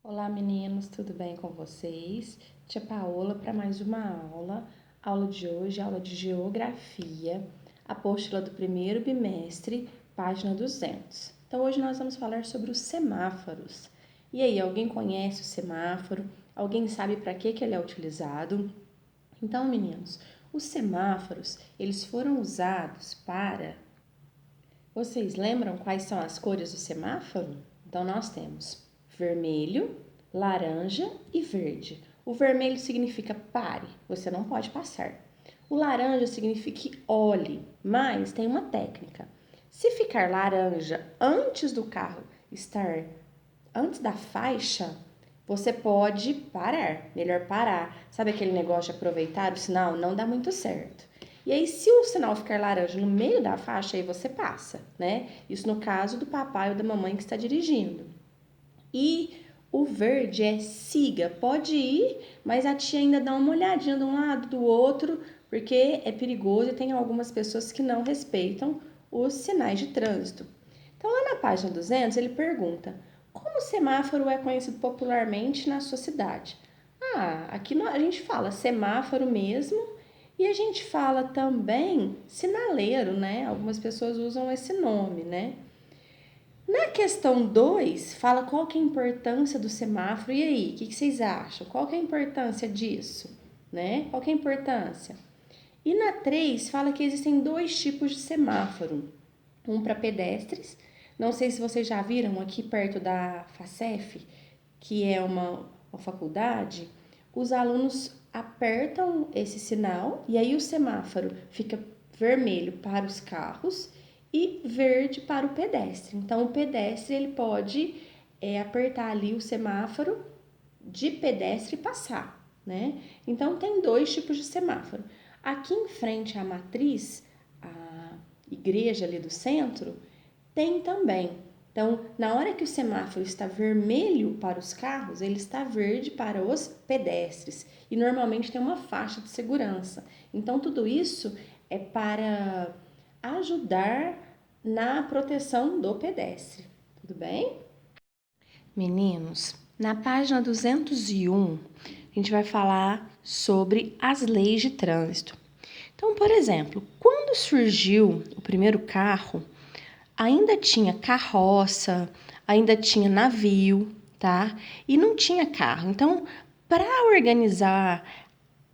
Olá meninos, tudo bem com vocês? Tia Paola para mais uma aula. Aula de hoje, aula de Geografia, apostila do primeiro bimestre, página 200. Então hoje nós vamos falar sobre os semáforos. E aí, alguém conhece o semáforo? Alguém sabe para que ele é utilizado? Então meninos, os semáforos, eles foram usados para... Vocês lembram quais são as cores do semáforo? Então nós temos vermelho, laranja e verde. O vermelho significa pare, você não pode passar. O laranja significa olhe, mas tem uma técnica. Se ficar laranja antes do carro estar antes da faixa, você pode parar, melhor parar. Sabe aquele negócio de aproveitar o sinal? Não dá muito certo. E aí, se o sinal ficar laranja no meio da faixa, aí você passa, né? Isso no caso do papai ou da mamãe que está dirigindo. E o verde é siga, pode ir, mas a tia ainda dá uma olhadinha de um lado, do outro, porque é perigoso e tem algumas pessoas que não respeitam os sinais de trânsito. Então, lá na página 200, ele pergunta: como o semáforo é conhecido popularmente na sua cidade? Aqui a gente fala semáforo mesmo e a gente fala também sinaleiro, né? Algumas pessoas usam esse nome, né? Na questão 2, fala qual que é a importância do semáforo. E aí, o que vocês acham? Qual que é a importância disso? Né? Qual que é a importância? E na 3, fala que existem dois tipos de semáforo. Um para pedestres. Não sei se vocês já viram aqui perto da FACEF, que é uma faculdade, os alunos apertam esse sinal e aí o semáforo fica vermelho para os carros e verde para o pedestre. Então, o pedestre ele pode apertar ali o semáforo de pedestre e passar, né? Então, tem dois tipos de semáforo. Aqui em frente à matriz, a igreja ali do centro, tem também. Então, na hora que o semáforo está vermelho para os carros, ele está verde para os pedestres. E normalmente tem uma faixa de segurança. Então, tudo isso é para ajudar na proteção do pedestre. Tudo bem? Meninos, na página 201, a gente vai falar sobre as leis de trânsito. Então, por exemplo, quando surgiu o primeiro carro, ainda tinha carroça, ainda tinha navio, tá? E não tinha carro. Então, para organizar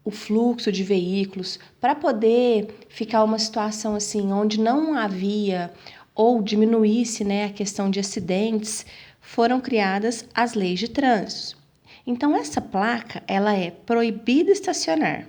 o fluxo de veículos, para poder ficar uma situação assim, onde não havia ou diminuísse, né, a questão de acidentes, foram criadas as leis de trânsito. Então, essa placa, ela é proibido estacionar.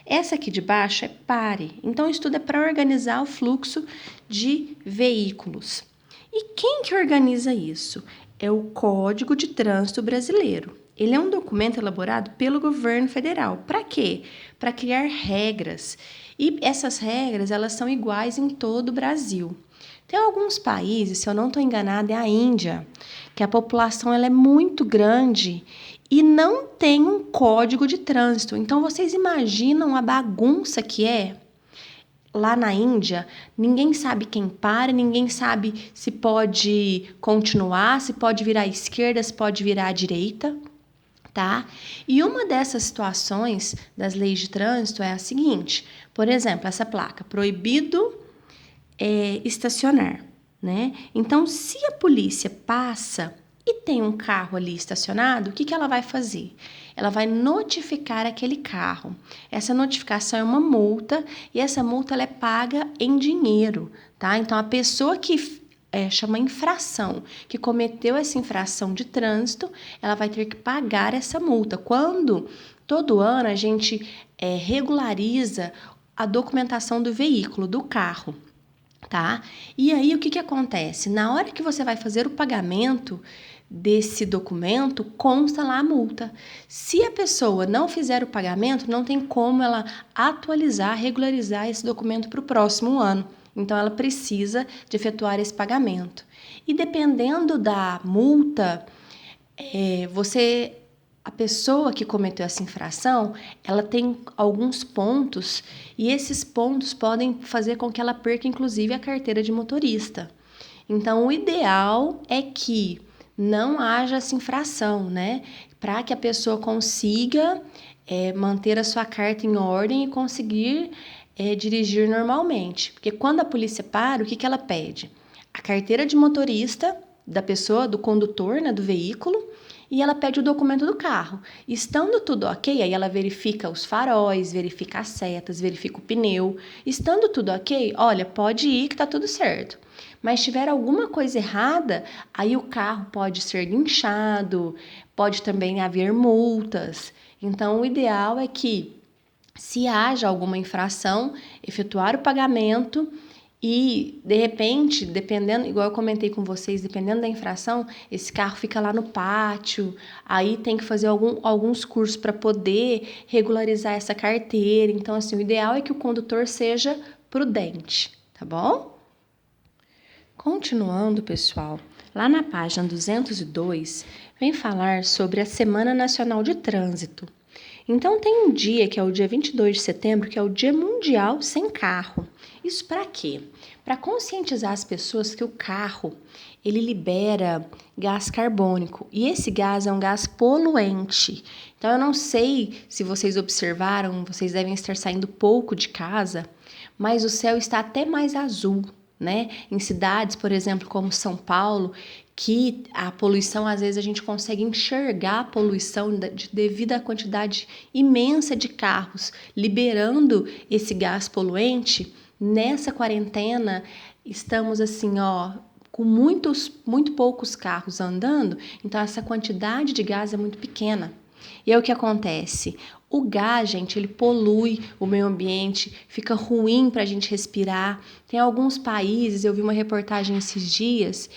Essa aqui de baixo é pare. Então, isso tudo é para organizar o fluxo de veículos. E quem que organiza isso? É o Código de Trânsito Brasileiro. Ele é um documento elaborado pelo governo federal. Para quê? Para criar regras. E essas regras, elas são iguais em todo o Brasil. Tem alguns países, se eu não estou enganada, é a Índia, que a população ela é muito grande e não tem um código de trânsito. Então, vocês imaginam a bagunça que é? Lá na Índia, ninguém sabe quem para, ninguém sabe se pode continuar, se pode virar à esquerda, se pode virar à direita, tá? E uma dessas situações das leis de trânsito é a seguinte, por exemplo, essa placa, proibido estacionar, né? Então, se a polícia passa e tem um carro ali estacionado, o que ela vai fazer? Ela vai notificar aquele carro. Essa notificação é uma multa e essa multa ela é paga em dinheiro, tá? Então, a pessoa que chama infração, que cometeu essa infração de trânsito, ela vai ter que pagar essa multa. Quando todo ano a gente regulariza a documentação do veículo, do carro, tá? E aí o que acontece? Na hora que você vai fazer o pagamento desse documento, consta lá a multa. Se a pessoa não fizer o pagamento, não tem como ela atualizar, regularizar esse documento para o próximo ano. Então, ela precisa de efetuar esse pagamento. E dependendo da multa, a pessoa que cometeu essa infração, ela tem alguns pontos e esses pontos podem fazer com que ela perca, inclusive, a carteira de motorista. Então, o ideal é que não haja essa infração, né? Para que a pessoa consiga manter a sua carta em ordem e conseguir dirigir normalmente. Porque quando a polícia para, o que que ela pede? A carteira de motorista da pessoa, do condutor, né, do veículo, e ela pede o documento do carro. Estando tudo ok, aí ela verifica os faróis, verifica as setas, verifica o pneu. Estando tudo ok, olha, pode ir que tá tudo certo. Mas se tiver alguma coisa errada, aí o carro pode ser guinchado, pode também haver multas. Então, o ideal é que, se haja alguma infração, efetuar o pagamento e, de repente, dependendo, igual eu comentei com vocês, dependendo da infração, esse carro fica lá no pátio, aí tem que fazer alguns cursos para poder regularizar essa carteira. Então, assim, o ideal é que o condutor seja prudente, tá bom? Continuando, pessoal, lá na página 202, vem falar sobre a Semana Nacional de Trânsito. Então, tem um dia, que é o dia 22 de setembro, que é o Dia Mundial Sem Carro. Isso para quê? Para conscientizar as pessoas que o carro, ele libera gás carbônico, e esse gás é um gás poluente. Então, eu não sei se vocês observaram, vocês devem estar saindo pouco de casa, mas o céu está até mais azul, né? Em cidades, por exemplo, como São Paulo, que a poluição, às vezes a gente consegue enxergar a poluição devido à quantidade imensa de carros liberando esse gás poluente. Nessa quarentena, estamos assim, ó, com muito poucos carros andando, então essa quantidade de gás é muito pequena. E aí o que acontece? O gás, gente, ele polui o meio ambiente, fica ruim para a gente respirar. Tem alguns países, eu vi uma reportagem esses dias,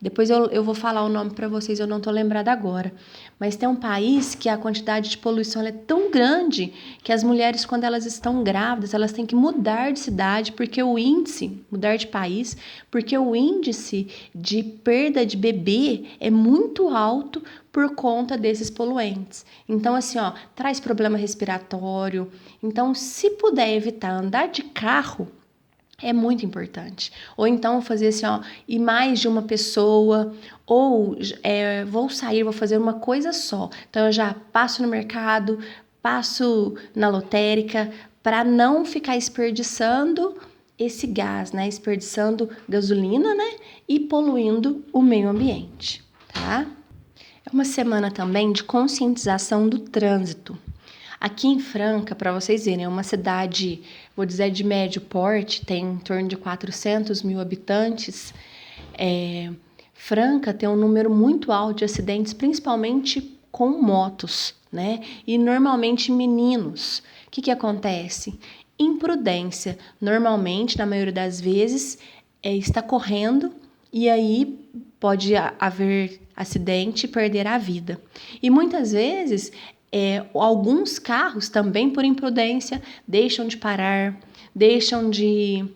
depois eu vou falar o nome para vocês, eu não estou lembrada agora. Mas tem um país que a quantidade de poluição é tão grande que as mulheres, quando elas estão grávidas, elas têm que mudar de cidade, porque o índice, mudar de país, porque o índice de perda de bebê é muito alto por conta desses poluentes. Então, assim, ó, traz problema respiratório. Então, se puder evitar andar de carro, é muito importante. Ou então fazer assim, ó, e mais de uma pessoa, ou vou sair, vou fazer uma coisa só. Então eu já passo no mercado, passo na lotérica, para não ficar desperdiçando esse gás, né? Desperdiçando gasolina, né? E poluindo o meio ambiente, tá? É uma semana também de conscientização do trânsito. Aqui em Franca, para vocês verem, é uma cidade, vou dizer, de médio porte, tem em torno de 400 mil habitantes. Franca tem um número muito alto de acidentes, principalmente com motos, né? E normalmente meninos. O que acontece? Imprudência. Normalmente, na maioria das vezes, está correndo e aí pode haver acidente e perder a vida. E muitas vezes alguns carros também, por imprudência, deixam de parar, deixam de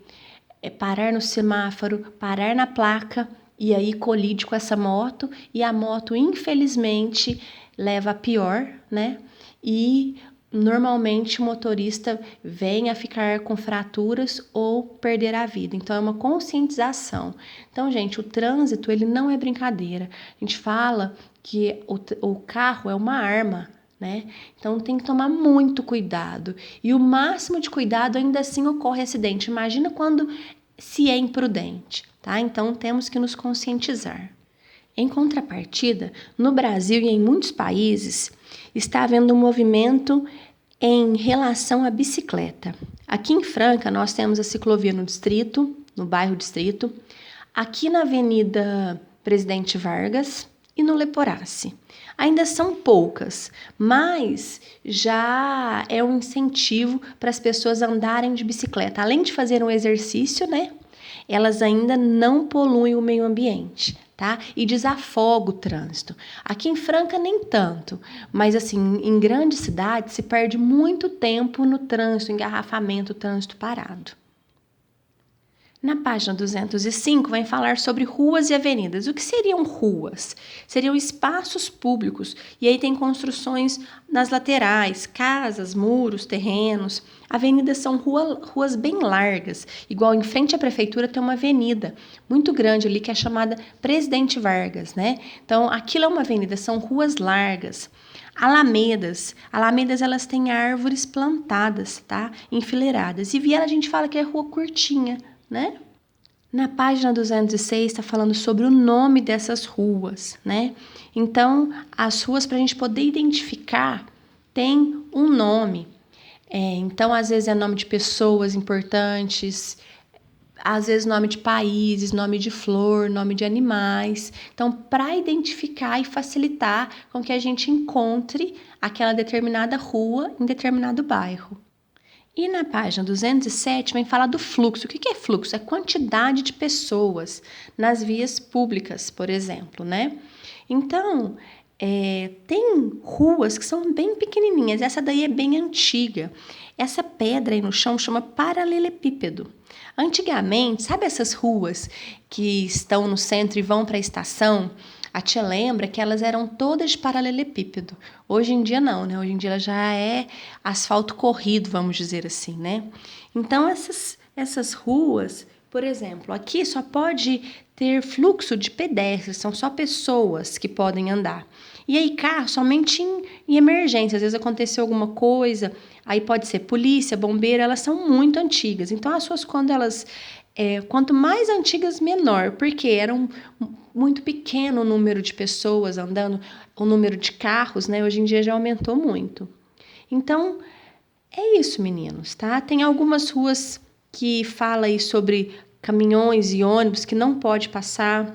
parar no semáforo, parar na placa e aí colide com essa moto e a moto, infelizmente, leva a pior, né? E normalmente o motorista vem a ficar com fraturas ou perder a vida. Então é uma conscientização. Então, gente, o trânsito, ele não é brincadeira. A gente fala que o carro é uma arma, né? Então tem que tomar muito cuidado. E o máximo de cuidado, ainda assim ocorre acidente. Imagina quando se é imprudente, tá? Então temos que nos conscientizar. Em contrapartida, no Brasil e em muitos países, está havendo um movimento em relação à bicicleta. Aqui em Franca, nós temos a ciclovia no distrito, no bairro Distrito, aqui na Avenida Presidente Vargas e no Leporace. Ainda são poucas, mas já é um incentivo para as pessoas andarem de bicicleta. Além de fazer um exercício, né? Elas ainda não poluem o meio ambiente, tá? E desafoga o trânsito. Aqui em Franca nem tanto, mas assim, em grandes cidades se perde muito tempo no trânsito, engarrafamento, trânsito parado. Na página 205, vai falar sobre ruas e avenidas. O que seriam ruas? Seriam espaços públicos, e aí tem construções nas laterais, casas, muros, terrenos. Avenidas são ruas bem largas, igual em frente à prefeitura tem uma avenida muito grande ali que é chamada Presidente Vargas, né? Então, aquilo é uma avenida, são ruas largas. Alamedas elas têm árvores plantadas, tá? Enfileiradas. E viela a gente fala que é rua curtinha, né? Na página 206 está falando sobre o nome dessas ruas, né? Então, as ruas, para a gente poder identificar, tem um nome. Então, às vezes é nome de pessoas importantes, às vezes nome de países, nome de flor, nome de animais. Então, para identificar e facilitar com que a gente encontre aquela determinada rua em determinado bairro. E na página 207 vem falar do fluxo. O que é fluxo? É quantidade de pessoas nas vias públicas, por exemplo, né? Então, tem ruas que são bem pequenininhas. Essa daí é bem antiga. Essa pedra aí no chão chama paralelepípedo. Antigamente, sabe essas ruas que estão no centro e vão para a estação? A tia lembra que elas eram todas de paralelepípedo. Hoje em dia não, né? Hoje em dia ela já é asfalto corrido, vamos dizer assim, né? Então essas ruas, por exemplo, aqui só pode ter fluxo de pedestres, são só pessoas que podem andar. E aí carro somente em emergência, às vezes aconteceu alguma coisa, aí pode ser polícia, bombeiro, elas são muito antigas. Então as ruas quanto mais antigas, menor, porque eram muito pequeno o número de pessoas andando, o número de carros, né? Hoje em dia já aumentou muito. Então, é isso, meninos, tá? Tem algumas ruas que fala aí sobre caminhões e ônibus que não pode passar.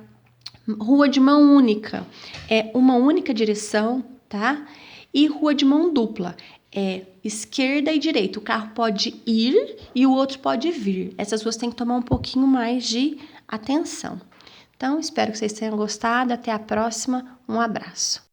Rua de mão única, é uma única direção, tá? E rua de mão dupla, é esquerda e direita. O carro pode ir e o outro pode vir. Essas ruas têm que tomar um pouquinho mais de atenção. Então, espero que vocês tenham gostado. Até a próxima. Um abraço.